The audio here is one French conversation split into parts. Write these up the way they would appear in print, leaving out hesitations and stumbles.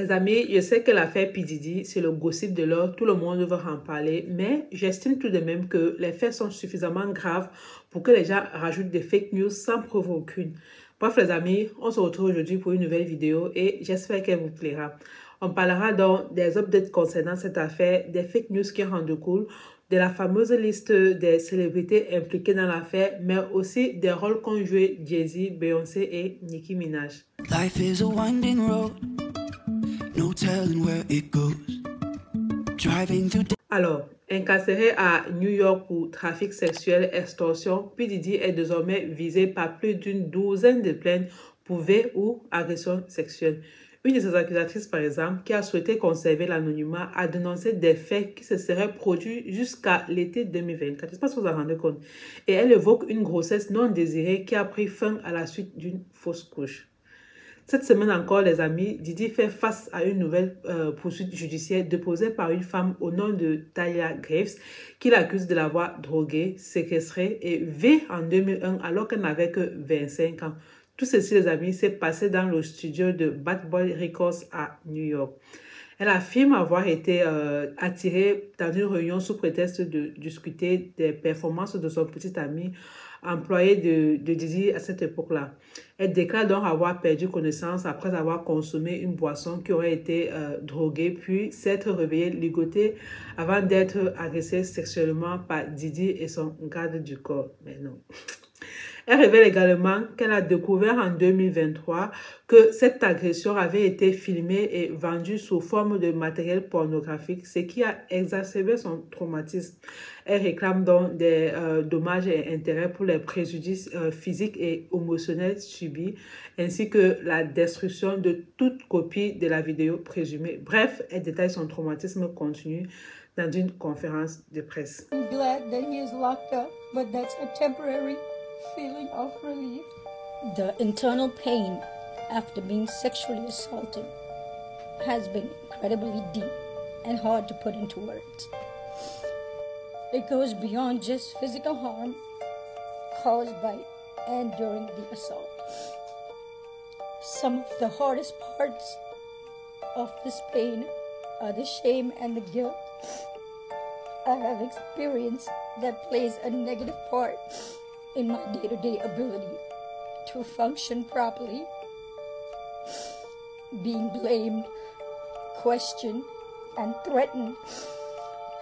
Les amis, je sais que l'affaire P. Diddy, c'est le gossip de l'heure, tout le monde veut en parler, mais j'estime tout de même que les faits sont suffisamment graves pour que les gens rajoutent des fake news sans preuve aucune. Bref les amis, on se retrouve aujourd'hui pour une nouvelle vidéo et j'espère qu'elle vous plaira. On parlera donc des updates concernant cette affaire, des fake news qui rendent cool, de la fameuse liste des célébrités impliquées dans l'affaire, mais aussi des rôles qu'ont joué Jay-Z, Beyoncé et Nicki Minaj. Life is a winding road. No telling where it goes. Alors, incarcéré à New York pour trafic sexuel, extorsion, P. Diddy est désormais visé par plus d'une douzaine de plaintes pour viol ou agression sexuelle. Une de ses accusatrices, par exemple, qui a souhaité conserver l'anonymat, a dénoncé des faits qui se seraient produits jusqu'à l'été 2024. Je ne sais pas si vous vous en rendez compte. Et elle évoque une grossesse non désirée qui a pris fin à la suite d'une fausse couche. Cette semaine encore, les amis, Diddy fait face à une nouvelle poursuite judiciaire déposée par une femme au nom de Talia Graves qui l'accuse de l'avoir droguée, séquestrée et violée en 2001 alors qu'elle n'avait que 25 ans. Tout ceci, les amis, s'est passé dans le studio de Bad Boy Records à New York. Elle affirme avoir été attirée dans une réunion sous prétexte de discuter des performances de son petit ami employé de Diddy à cette époque-là. Elle déclare donc avoir perdu connaissance après avoir consommé une boisson qui aurait été droguée, puis s'être réveillée ligotée avant d'être agressée sexuellement par Diddy et son garde du corps. Mais non. Elle révèle également qu'elle a découvert en 2023 que cette agression avait été filmée et vendue sous forme de matériel pornographique, ce qui a exacerbé son traumatisme. Elle réclame donc des dommages et intérêts pour les préjudices physiques et émotionnels subis, ainsi que la destruction de toute copie de la vidéo présumée. Bref, elle détaille son traumatisme continu dans une conférence de presse. I'm glad that he is locked up, but that's a temporary feeling of relief. The internal pain after being sexually assaulted has been incredibly deep and hard to put into words. It goes beyond just physical harm caused by and during the assault. Some of the hardest parts of this pain are the shame and the guilt I have experienced that plays a negative part in my day-to-day ability to function properly. Being blamed, questioned, and threatened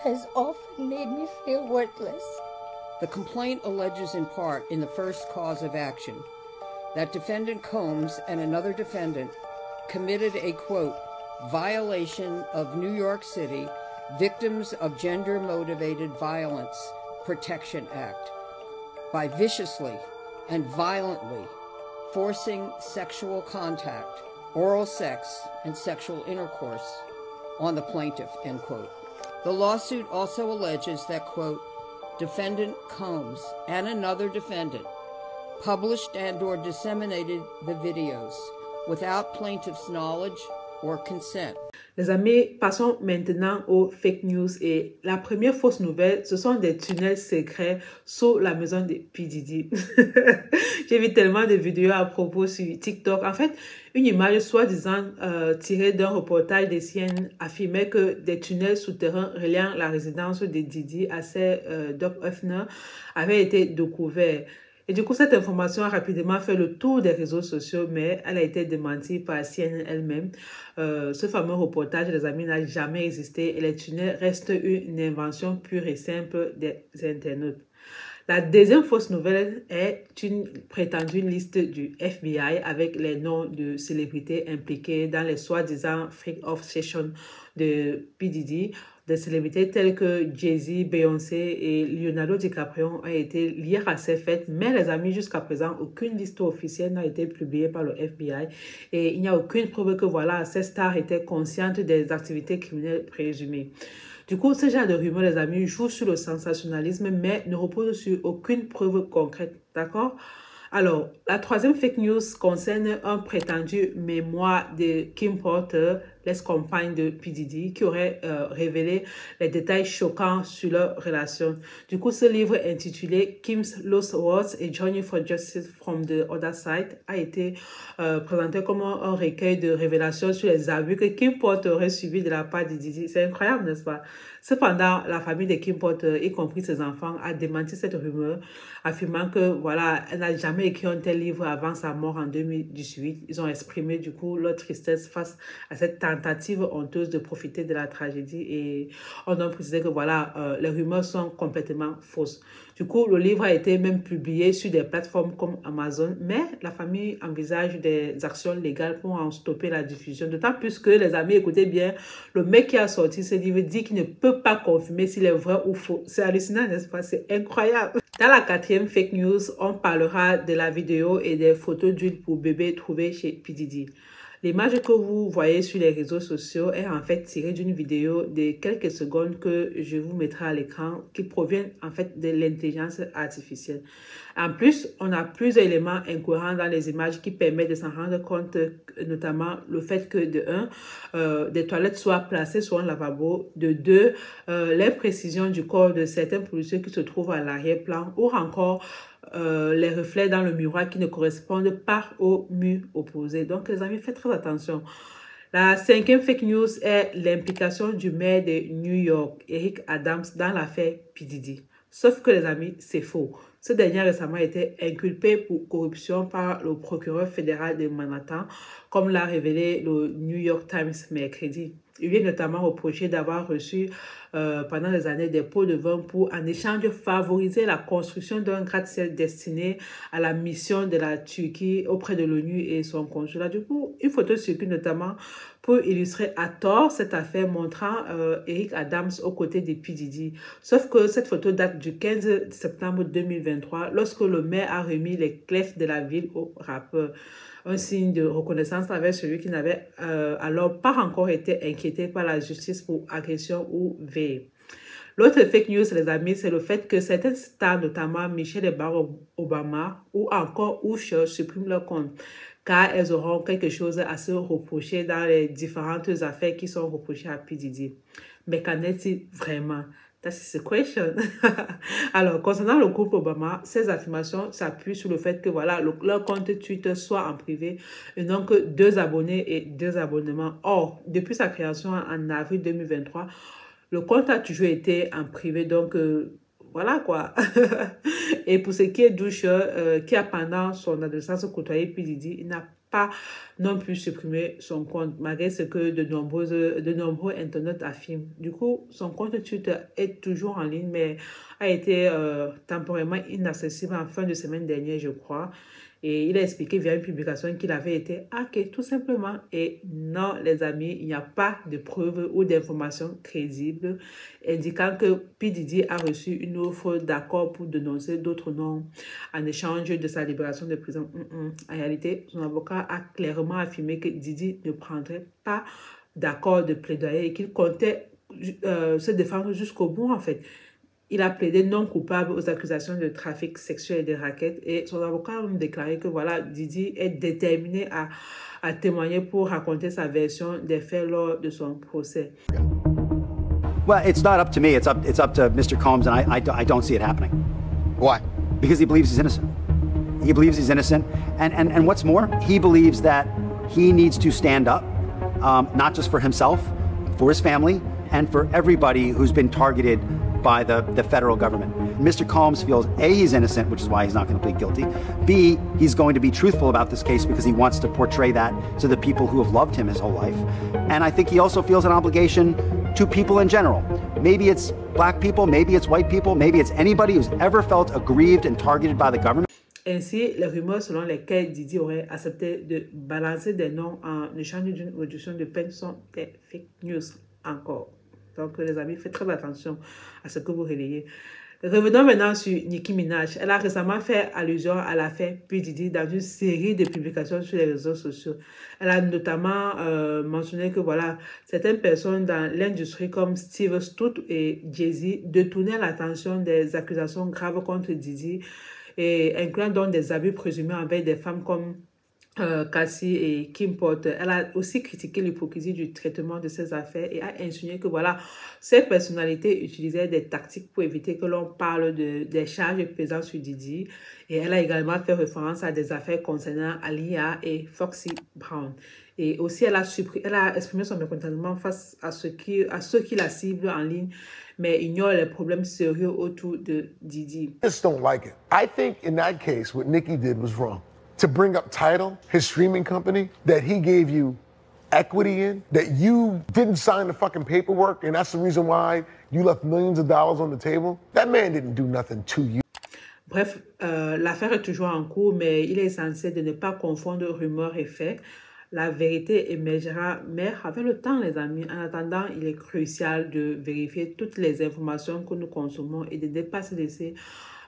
has often made me feel worthless. The complaint alleges in part in the first cause of action that Defendant Combs and another defendant committed a, quote, violation of New York City Victims of Gender-Motivated Violence Protection Act by viciously and violently forcing sexual contact, oral sex, and sexual intercourse on the plaintiff, end quote. The lawsuit also alleges that, quote, Defendant Combs and another defendant published and/or disseminated the videos without plaintiff's knowledge or consent. Les amis, passons maintenant aux fake news. Et la première fausse nouvelle, ce sont des tunnels secrets sous la maison de P. Diddy. J'ai vu tellement de vidéos à propos sur TikTok. En fait, une image soi-disant tirée d'un reportage des CNN affirmait que des tunnels souterrains reliant la résidence de Diddy à celle Doc Hoffner avaient été découverts. Et du coup, cette information a rapidement fait le tour des réseaux sociaux, mais elle a été démentie par CNN elle-même. Ce fameux reportage, les amis, n'a jamais existé et les tunnels restent une invention pure et simple des internautes. La deuxième fausse nouvelle est une prétendue liste du FBI avec les noms de célébrités impliquées dans les soi-disant freak off sessions de P. Diddy. Des célébrités telles que Jay-Z, Beyoncé et Leonardo DiCaprio ont été liées à ces fêtes, mais les amis, jusqu'à présent, aucune liste officielle n'a été publiée par le FBI et il n'y a aucune preuve que voilà, ces stars étaient conscientes des activités criminelles présumées. Du coup, ce genre de rumeurs, les amis, joue sur le sensationnalisme, mais ne repose sur aucune preuve concrète, d'accord? Alors, la troisième fake news concerne un prétendu mémoire de Kim Porter, l'ex-compagne de P. Diddy, qui aurait révélé les détails choquants sur leur relation. Du coup, ce livre intitulé Kim's Lost Words et Journey for Justice from the Other Side a été présenté comme un recueil de révélations sur les abus que Kim Porter aurait subi de la part de Diddy. C'est incroyable, n'est-ce pas? Cependant, la famille de Kim Porter, y compris ses enfants, a démenti cette rumeur, affirmant que, voilà, elle n'a jamais écrit un tel livre avant sa mort en 2018. Ils ont exprimé, du coup, leur tristesse face à cette tentative honteuse de profiter de la tragédie et on a précisé que, voilà, les rumeurs sont complètement fausses. Du coup, le livre a été même publié sur des plateformes comme Amazon, mais la famille envisage des actions légales pour en stopper la diffusion. D'autant plus que, les amis, écoutez bien, le mec qui a sorti ce livre dit qu'il ne peut pas confirmer s'il est vrai ou faux. C'est hallucinant, n'est-ce pas? C'est incroyable. Dans la 4e fake news, on parlera de la vidéo et des photos d'huile pour bébé trouvées chez P. Diddy. L'image que vous voyez sur les réseaux sociaux est en fait tirée d'une vidéo de quelques secondes que je vous mettrai à l'écran qui provient en fait de l'intelligence artificielle. En plus, on a plusieurs éléments incohérents dans les images qui permettent de s'en rendre compte, notamment le fait que de 1, des toilettes soient placées sur un lavabo, de 2, l'imprécision du corps de certains policiers qui se trouvent à l'arrière-plan ou encore les reflets dans le miroir qui ne correspondent pas au mur opposé. Donc, les amis, faites très attention. La 5e fake news est l'implication du maire de New York, Eric Adams, dans l'affaire P. Diddy. Sauf que, les amis, c'est faux. Ce dernier a récemment été inculpé pour corruption par le procureur fédéral de Manhattan, comme l'a révélé le New York Times mercredi. Il lui est notamment reproché d'avoir reçu pendant des années des pots de vin pour, en échange, favoriser la construction d'un gratte-ciel destiné à la mission de la Turquie auprès de l'ONU et son consulat. Du coup, une photo circule notamment pour illustrer à tort cette affaire montrant Eric Adams aux côtés de P. Diddy. Sauf que cette photo date du 15 septembre 2023 lorsque le maire a remis les clefs de la ville au rappeur. Un signe de reconnaissance avec celui qui n'avait alors pas encore été inquiété par la justice pour agression ou veille. L'autre fake news, les amis, c'est le fait que certaines stars, notamment Michelle et Barack Obama ou encore Usher, suppriment leur compte car elles auront quelque chose à se reprocher dans les différentes affaires qui sont reprochées à P. Diddy. Mais qu'en est-il vraiment? That's the question. Alors, concernant le couple Obama, ces affirmations s'appuient sur le fait que voilà, leur compte Twitter soit en privé et non que 2 abonnés et 2 abonnements. Or, depuis sa création en avril 2023, le compte a toujours été en privé, donc voilà quoi. Et pour ce qui est d'Usher, qui a pendant son adolescence côtoyé P. Diddy, il n'a pas non plus supprimé son compte, malgré ce que de nombreux internautes affirment. Du coup, son compte Twitter est toujours en ligne, mais a été temporairement inaccessible en fin de semaine dernière, je crois. Et il a expliqué via une publication qu'il avait été hacké, tout simplement. Et non, les amis, il n'y a pas de preuves ou d'informations crédibles indiquant que P. Diddy a reçu une offre d'accord pour dénoncer d'autres noms en échange de sa libération de prison. En réalité, son avocat a clairement affirmé que Diddy ne prendrait pas d'accord de plaidoyer et qu'il comptait se défendre jusqu'au bout, en fait. Il a plaidé non coupable aux accusations de trafic sexuel et de raquettes et son avocat a même déclaré que voilà, Diddy est déterminé à témoigner pour raconter sa version des faits lors de son procès. Well, it's not up to me. It's up to Mr. Combs, and I don't see it happening. Why? Because he believes he's innocent. He believes he's innocent, and what's more, he believes that he needs to stand up, not just for himself, for his family, and for everybody who's been targeted by the federal government. Mr. Combs feels A, he's innocent, which is why he's not going to plead guilty. B, he's going to be truthful about this case because he wants to portray that to the people who have loved him his whole life. And I think he also feels an obligation to people in general. Maybe it's black people, maybe it's white people, maybe it's anybody who's ever felt aggrieved and targeted by the government. Ainsi, les rumeurs selon lesquelles Diddy aurait accepté de balancer des noms en échange d'une réduction de peine sont des fake news encore. Donc, les amis, faites très attention à ce que vous relayez. Revenons maintenant sur Nicki Minaj. Elle a récemment fait allusion à l'affaire P. Diddy dans une série de publications sur les réseaux sociaux. Elle a notamment mentionné que voilà, certaines personnes dans l'industrie comme Steve Stout et Jay-Z détournaient l'attention des accusations graves contre Diddy et incluant donc des abus présumés envers des femmes comme Cassie et Kim Porter. Elle a aussi critiqué l'hypocrisie du traitement de ces affaires et a insinué que voilà, ces personnalités utilisaient des tactiques pour éviter que l'on parle des charges pesant sur Diddy. Et elle a également fait référence à des affaires concernant Aaliyah et Foxy Brown. Et aussi, elle a exprimé son mécontentement face à ceux qui la ciblent en ligne, mais ignore les problèmes sérieux autour de Diddy. I just don't like it. I think in that case, what Nicki did was wrong. To bring up Tidal, his streaming company, that he gave you equity in, that you didn't sign the fucking paperwork, and that's the reason why you left millions of dollars on the table. That man didn't do nothing to you. Bref, l'affaire est toujours en cours, mais il est essentiel de ne pas confondre rumeurs et faits. La vérité émergera, mais avec le temps, les amis. En attendant, il est crucial de vérifier toutes les informations que nous consommons et de ne pas se laisser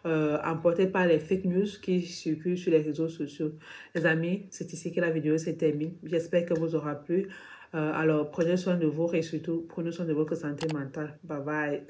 emporté par les fake news qui circulent sur les réseaux sociaux. Les amis, c'est ici que la vidéo se termine. J'espère que vous aura plu. Alors, prenez soin de vous et surtout, prenez soin de votre santé mentale. Bye bye.